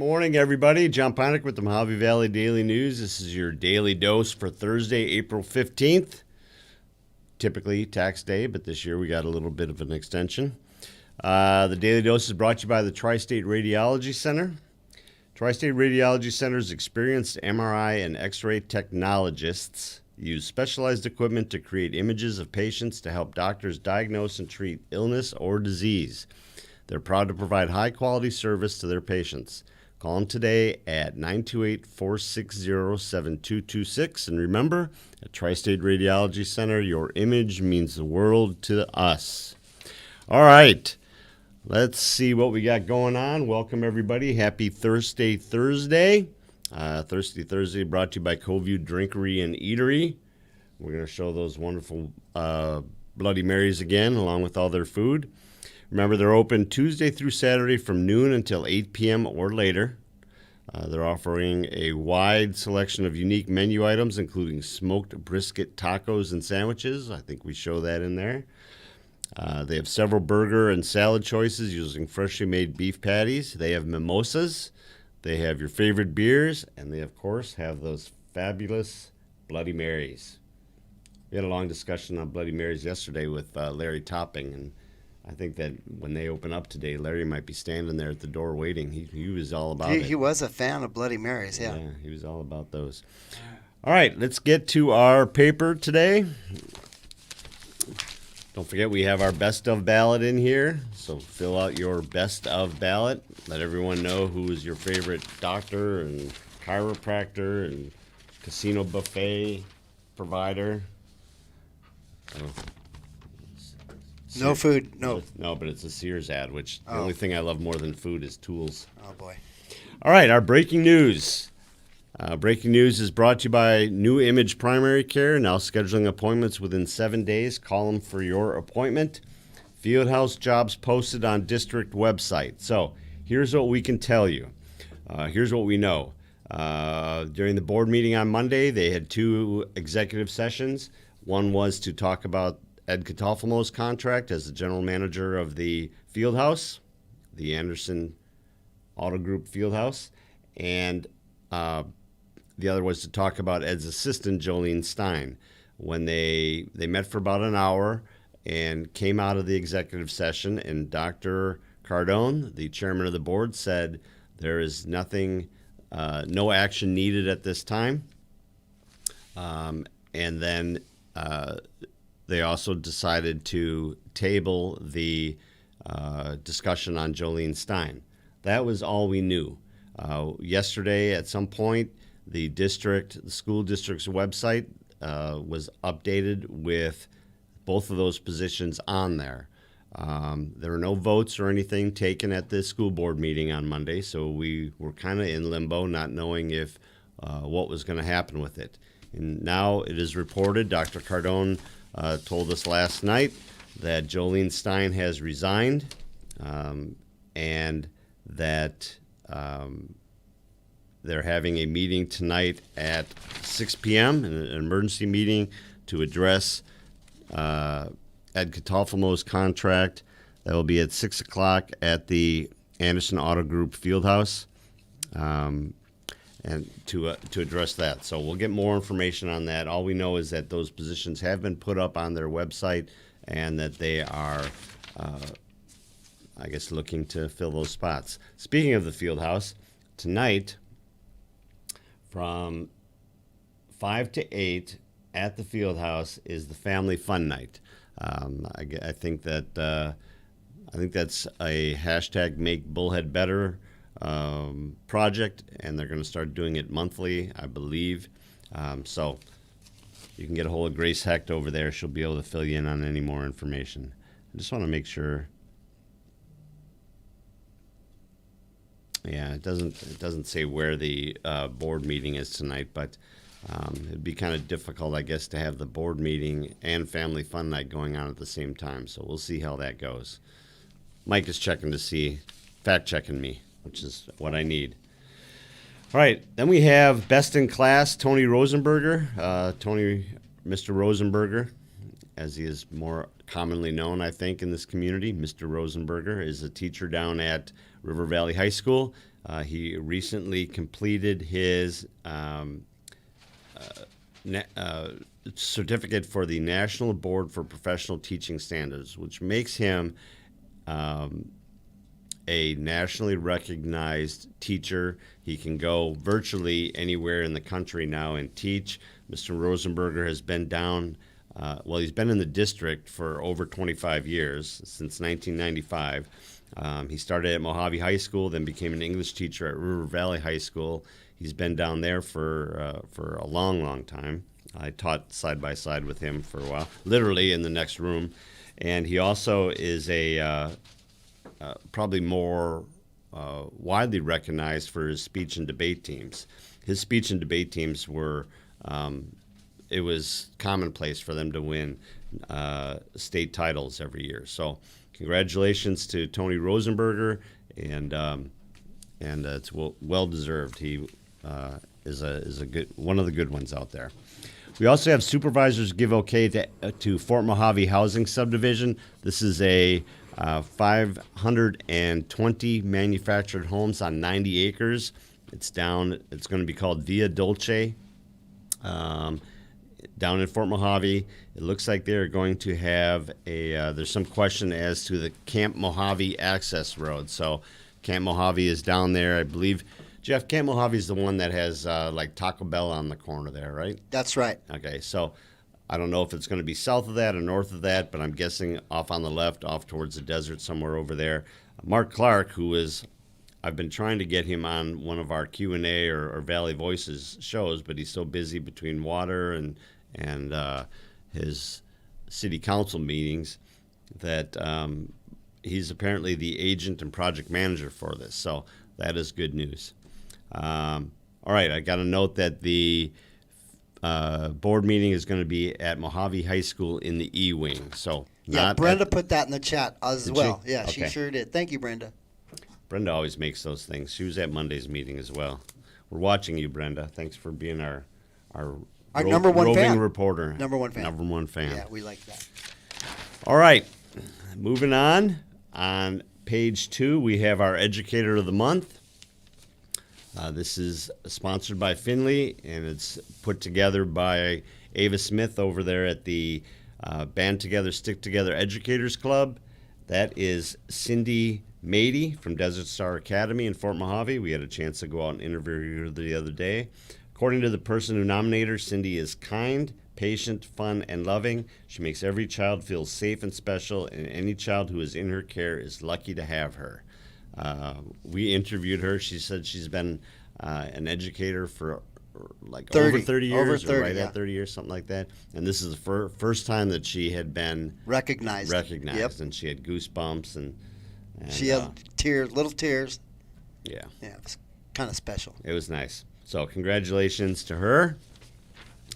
Morning, everybody. John Ponick with the Mojave Valley Daily News. This is your daily dose for Thursday, April 15th. Typically tax day, but this year we got a little bit of an extension. The daily dose is brought to you by the Tri-State Radiology Center. Tri-State Radiology Center's experienced MRI and X-ray technologists use specialized equipment to create images of patients to help doctors diagnose and treat illness or disease. They're proud to provide high-quality service to their patients. Call them today at 928-460-7226. And remember, at Tri-State Radiology Center, your image means the world to us. All right, let's see what we got going on. Welcome, everybody. Happy Thursday. Thirsty Thursday brought to you by Coview Drinkery and Eatery. We're going to show those wonderful Bloody Marys again, along with all their food. Remember, they're open Tuesday through Saturday from noon until 8 p.m. or later. They're offering a wide selection of unique menu items, including smoked brisket tacos and sandwiches. I think we show that in there. They have several burger and salad choices using freshly made beef patties. They have mimosas. They have your favorite beers. And they, of course, have those fabulous Bloody Marys. We had a long discussion on Bloody Marys yesterday with Larry Topping, and I think that when they open up today, Larry might be standing there at the door waiting. He was all about it. He was a fan of Bloody Marys, yeah. Yeah, he was all about those. All right, let's get to our paper today. Don't forget we have our best of ballot in here, so fill out your best of ballot. Let everyone know who is your favorite doctor and chiropractor and casino buffet provider. No food, no. No, but it's a Sears ad, which the only thing I love more than food is tools. Oh, boy. All right, our breaking news. Breaking news is brought to you by New Image Primary Care, now scheduling appointments within 7 days. Call them for your appointment. Fieldhouse jobs posted on district website. So here's what we can tell you. Here's what we know. During the board meeting on Monday, they had two executive sessions. One was to talk about Ed Catalfimo's contract as the general manager of the Fieldhouse, the Anderson Auto Group Fieldhouse, and the other was to talk about Ed's assistant, Jolene Stein. When they met for about an hour and came out of the executive session, and Dr. Cardone, the chairman of the board, said there is nothing, no action needed at this time. And then they also decided to table the discussion on Jolene Stein. That was all we knew. Yesterday, at some point, the school district's website was updated with both of those positions on there. There were no votes or anything taken at the school board meeting on Monday, so we were kind of in limbo, not knowing if what was going to happen with it. And now it is reported, Dr. Cardone told us last night that Jolene Stein has resigned, and that they're having a meeting tonight at 6 p.m., an emergency meeting to address Ed Catalfimo's contract. That will be at 6 o'clock at the Anderson Auto Group Fieldhouse, and to address that. So we'll get more information on that. All we know is that those positions have been put up on their website and that they are, I guess, looking to fill those spots. Speaking of the Fieldhouse, tonight from 5 to 8 at the Fieldhouse is the Family Fun Night. I think that's a hashtag Make Bullhead Better project, and they're going to start doing it monthly, I believe. So you can get a hold of Grace Hecht over there. She'll be able to fill you in on any more information. I just want to make sure. Yeah, it doesn't say where the board meeting is tonight, but it'd be kind of difficult, I guess, to have the board meeting and Family Fun Night going on at the same time. So we'll see how that goes. Mike is checking to see, fact-checking me, which is what I need. All right, then we have Best in Class, Tony Rosenberger. Mr. Rosenberger, as he is more commonly known, I think, in this community. Mr. Rosenberger is a teacher down at River Valley High School. He recently completed his certificate for the National Board for Professional Teaching Standards, which makes him a nationally recognized teacher. He can go virtually anywhere in the country now and teach. Mr. Rosenberger has been down, he's been in the district for over 25 years, since 1995. He started at Mojave High School, then became an English teacher at River Valley High School. He's been down there for a long, long time. I taught side by side with him for a while, literally in the next room. And he also is probably more widely recognized for his speech and debate teams. His speech and debate teams were, it was commonplace for them to win state titles every year. So congratulations to Tony Rosenberger, and it's well deserved. He is a good, one of the good ones out there. We also have supervisors give okay to Fort Mojave Housing Subdivision. This is a 520 manufactured homes on 90 acres. It's going to be called Via Dolce, down in Fort Mojave. It looks like they're going to have there's some question as to the Camp Mojave access road. So Camp Mojave is down there, I believe. Jeff, Camp Mojave is the one that has like Taco Bell on the corner there, right? That's right. Okay, so I don't know if it's going to be south of that or north of that, but I'm guessing off on the left, off towards the desert somewhere over there. Mark Clark, I've been trying to get him on one of our Q&A or Valley Voices shows, but he's so busy between water and his city council meetings that he's apparently the agent and project manager for this. So that is good news. All right, I got a note that the board meeting is going to be at Mojave High School in the E-Wing. So Brenda put that in the chat as well. She? Yeah, Okay. She sure did. Thank you, Brenda. Brenda always makes those things. She was at Monday's meeting as well. We're watching you, Brenda. Thanks for being our number one roving fan. reporter. Number one fan. Number one fan. Yeah, we like that. All right, moving on. On page 2, we have our Educator of the Month. This is sponsored by Finley, and it's put together by Ava Smith over there at the Band Together, Stick Together Educators Club. That is Cindy Mady from Desert Star Academy in Fort Mojave. We had a chance to go out and interview her the other day. According to the person who nominated her, Cindy is kind, patient, fun, and loving. She makes every child feel safe and special, and any child who is in her care is lucky to have her. We interviewed her. She said she's been an educator for like 30. over 30 years, Over 30, or right yeah. at 30 years, something like that. And this is the first time that she had been Recognized. Yep. and she had goosebumps and She had little tears. Yeah, Yeah, it was kind of special. it was nice. So congratulations to her,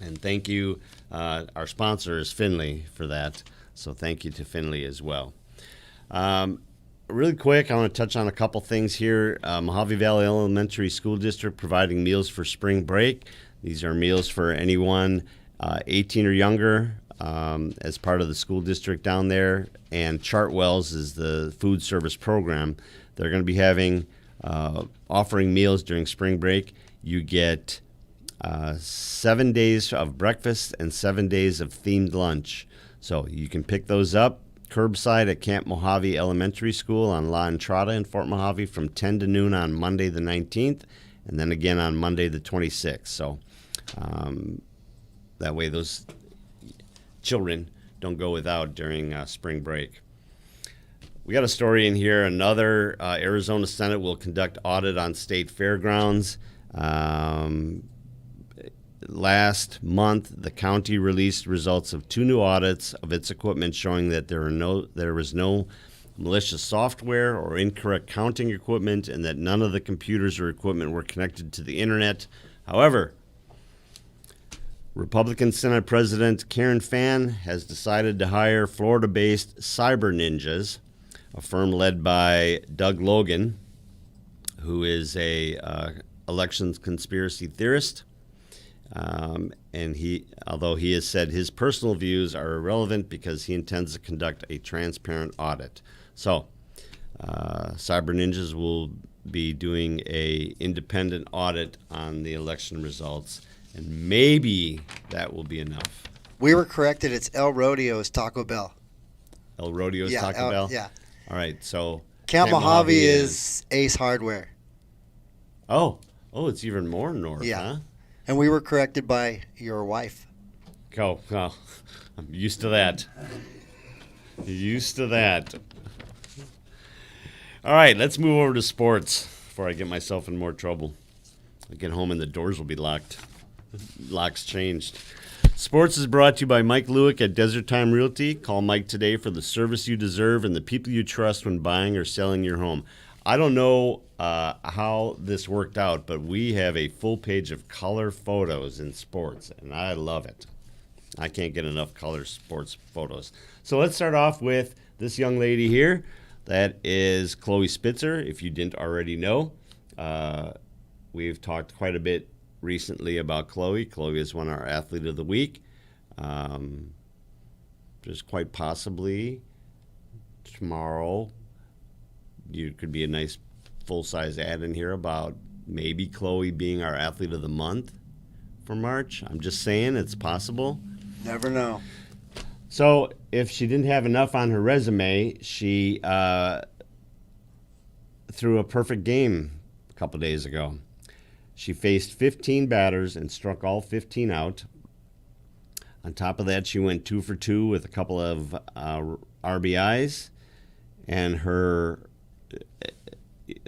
and thank you. Our sponsor is Finley for that, so thank you to Finley as well. Really quick, I want to touch on a couple things here. Mojave Valley Elementary School District providing meals for spring break. These are meals for anyone 18 or younger as part of the school district down there. And Chartwells is the food service program. They're going to be having offering meals during spring break. You get 7 days of breakfast and 7 days of themed lunch. So you can pick those up curbside at Camp Mojave Elementary School on La Entrada in Fort Mojave from 10 to noon on Monday the 19th, and then again on Monday the 26th. So that way those children don't go without during spring break. We got a story in here. Another Arizona Senate will conduct audit on state fairgrounds. Last month, the county released results of 2 new audits of its equipment showing that there was no malicious software or incorrect counting equipment, and that none of the computers or equipment were connected to the internet. However, Republican Senate President Karen Fann has decided to hire Florida-based Cyber Ninjas, a firm led by Doug Logan, who is a elections conspiracy theorist. And although he has said his personal views are irrelevant because he intends to conduct a transparent audit. So, Cyber Ninjas will be doing a independent audit on the election results, and maybe that will be enough. We were corrected. It's El Rodeo's Taco Bell. El Rodeo's Taco Bell? Yeah. All right, so Camp Mojave is Ace Hardware. Oh, it's even more north, Yeah. huh? And we were corrected by your wife. Oh, well, I'm used to that. Used to that. All right, let's move over to sports before I get myself in more trouble. I get home and the doors will be locked. Locks changed. Sports is brought to you by Mike Lewick at Desert Time Realty. Call Mike today for the service you deserve and the people you trust when buying or selling your home. I don't know how this worked out, but we have a full page of color photos in sports, and I love it. I can't get enough color sports photos. So let's start off with this young lady here. That is Chloe Spitzer, if you didn't already know. We've talked quite a bit recently about Chloe. Chloe has won our Athlete of the Week. Just quite possibly tomorrow, you could be a nice full-size ad in here about maybe Chloe being our Athlete of the Month for March. I'm just saying it's possible. Never know. So if she didn't have enough on her resume, she threw a perfect game a couple days ago. She faced 15 batters and struck all 15 out. On top of that, she went 2 for 2 with a couple of RBIs. And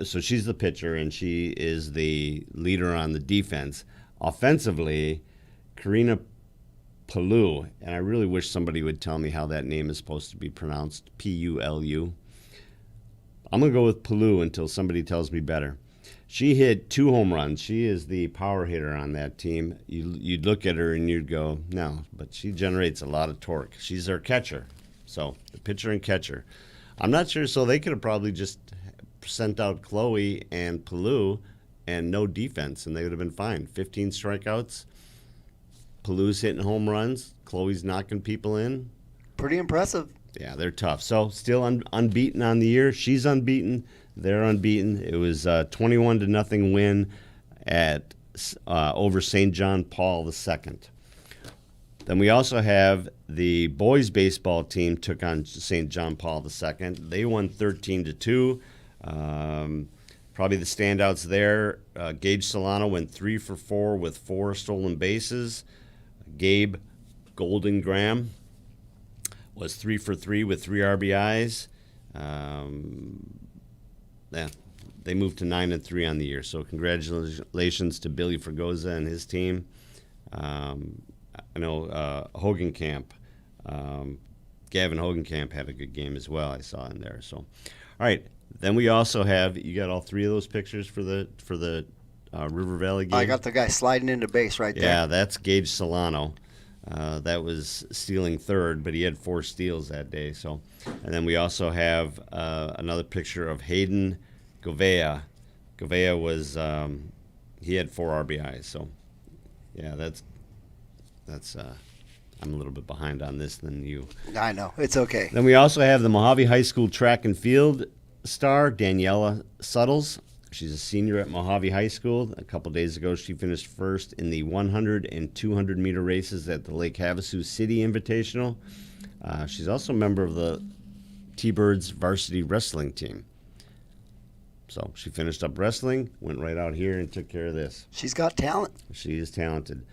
so she's the pitcher and she is the leader on the defense. Offensively, Karina Pulu, and I really wish somebody would tell me how that name is supposed to be pronounced, P-U-L-U. I'm going to go with Pulu until somebody tells me better. She hit 2 home runs. She is the power hitter on that team. You'd look at her and you'd go, no, but she generates a lot of torque. She's our catcher, so the pitcher and catcher. I'm not sure, so they could have probably just sent out Chloe and Pulu and no defense, and they would have been fine. 15 strikeouts. Pulu's hitting home runs. Chloe's knocking people in. Pretty impressive. Yeah, they're tough. So still unbeaten on the year. She's unbeaten. They're unbeaten. It was a 21-0 win at over St. John Paul II. Then we also have the boys baseball team took on St. John Paul II. They won 13-2. Probably the standouts there. Gage Solano went 3 for 4 with 4 stolen bases. Gabe Golden Graham was 3 for 3 with 3 RBIs. They moved to 9-3 on the year. So congratulations to Billy Fregosa and his team. I know Hogenkamp, Gavin Hogenkamp had a good game as well. I saw in there. So, all right. Then we also have, you got all 3 of those pictures for the River Valley game? I got the guy sliding into base right there. Yeah, that's Gage Solano. That was stealing third, but he had 4 steals that day. So, and then we also have another picture of Hayden Govea. Govea was he had 4 RBIs. So, yeah, that's I'm a little bit behind on this than you. I know, it's okay. Then we also have the Mojave High School track and field star Daniela Suttles. She's a senior at Mojave High School. A couple days ago, she finished first in the 100 and 200 meter races at the Lake Havasu City Invitational. She's also a member of the T-Birds varsity wrestling team. So she finished up wrestling, went right out here and took care of this. She's got talent. She is talented.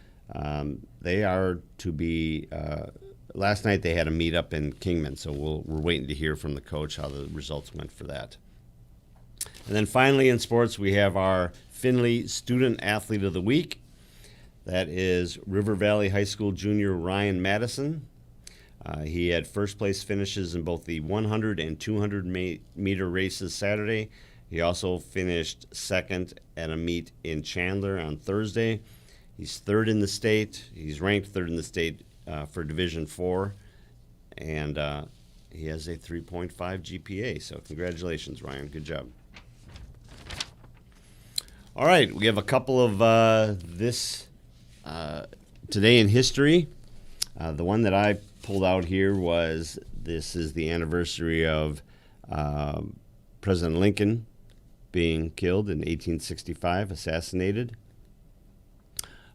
They are to be. Last night they had a meet up in Kingman, so we're waiting to hear from the coach how the results went for that. And then finally in sports, we have our Findlay Student Athlete of the Week. That is River Valley High School junior Ryan Madison. He had first place finishes in both the 100 and 200 meter races Saturday. He also finished second at a meet in Chandler on Thursday. He's third in the state. He's ranked third in the state for Division IV, and he has a 3.5 GPA. So congratulations, Ryan. Good job. All right, we have a couple of today in history. The one that I pulled out here was this is the anniversary of President Lincoln being killed in 1865, assassinated.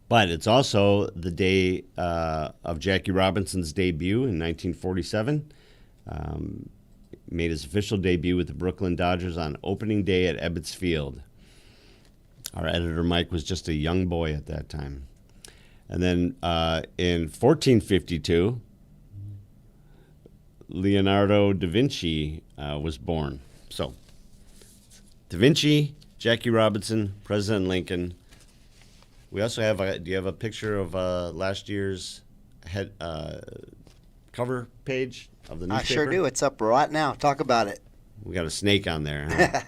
But it's also the day of Jackie Robinson's debut in 1947. Made his official debut with the Brooklyn Dodgers on opening day at Ebbets Field. Our editor, Mike, was just a young boy at that time. And then in 1452, Leonardo da Vinci was born. So, Da Vinci, Jackie Robinson, President Lincoln. We also have do you have a picture of last year's cover page of the newspaper? I sure do. It's up right now. Talk about it. We got a snake on there. Huh?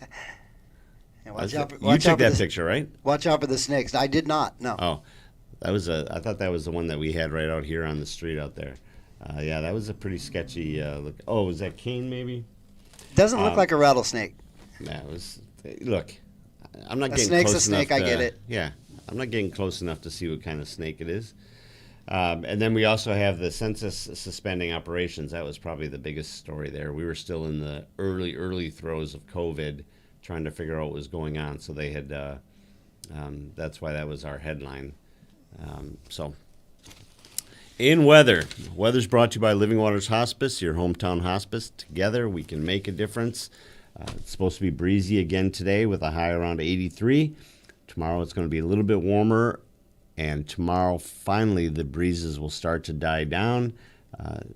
Yeah, You took that picture, right? Watch out for the snakes. I did not. No. Oh, I thought that was the one that we had right out here on the street out there. Yeah, that was a pretty sketchy look. Oh, was that cane maybe? Doesn't look like a rattlesnake. Yeah, it was. Look, I'm not A getting snake's close a snake, enough. I get it. Yeah, I'm not getting close enough to see what kind of snake it is. And then we also have the census suspending operations. That was probably the biggest story there. We were still in the early throes of COVID, trying to figure out what was going on. So they had. That's why that was our headline. In weather's brought to you by Living Waters Hospice, your hometown hospice. Together we can make a difference. It's supposed to be breezy again today with a high around 83. Tomorrow it's going to be a little bit warmer, and tomorrow finally the breezes will start to die down,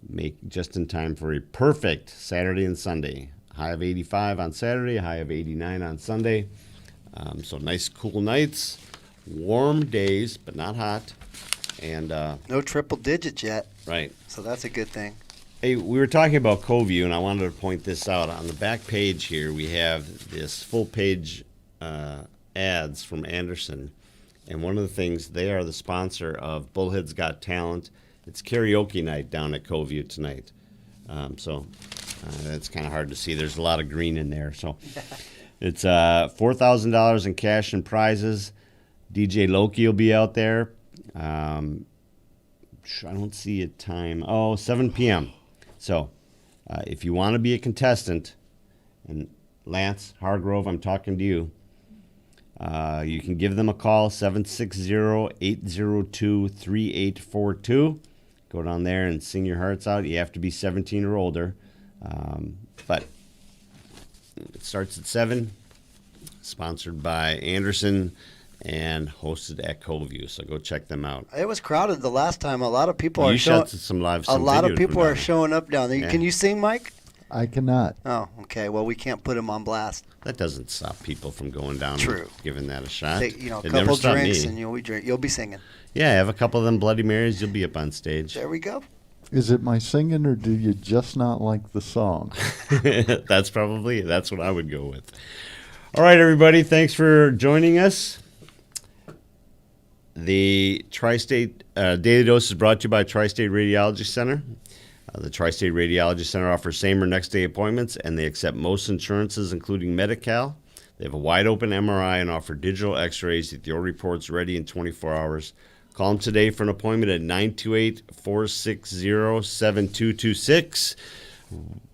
make just in time for a perfect Saturday and Sunday. High of 85 on Saturday, high of 89 on Sunday. So nice cool nights, warm days, but not hot. And No triple digits yet. right. So that's a good thing. Hey, we were talking about CoView, and I wanted to point this out. On the back page here, we have this full page ads from Anderson. And one of the things, they are the sponsor of Bullheads Got Talent. It's karaoke night down at CoView tonight. So that's kind of hard to see. There's a lot of green in there. So it's $4,000 in cash and prizes. DJ Loki will be out there. I don't see a time. 7 p.m. So if you want to be a contestant, and Lance Hargrove, I'm talking to you, you can give them a call, 760-802-3842. Go down there and sing your hearts out. You have to be 17 or older. But it starts at 7, sponsored by Anderson and hosted at CoView. So go check them out. It was crowded the last time. A lot of people You are showing. shot some A lot of people are showing up down there. Yeah. Can you sing, Mike? I cannot. Oh, okay. Well, we can't put him on blast. That doesn't stop people from going down True. and giving that a shot. Take, a It never couple stopped drinks me. and you'll be singing. Yeah, have a couple of them Bloody Marys, you'll be up on stage. There we go. Is it my singing, or do you just not like the song? That's what I would go with. All right, everybody, thanks for joining us. The Tri-State Daily Dose is brought to you by Tri-State Radiology Center. The Tri-State Radiology Center offers same or next day appointments, and they accept most insurances, including Medi-Cal. They have a wide open MRI and offer digital x-rays with your reports ready in 24 hours. Call them today for an appointment at 928-460-7226.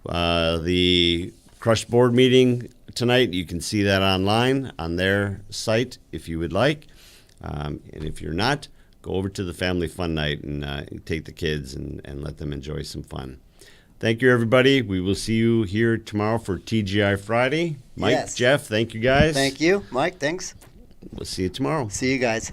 The Crush Board meeting tonight, you can see that online on their site if you would like. And if you're not, go over to the Family Fun Night and take the kids and let them enjoy some fun. Thank you, everybody. We will see you here tomorrow for TGI Friday. Mike, Yes. Jeff, thank you, guys. Thank you, Mike. Thanks. We'll see you tomorrow. See you guys.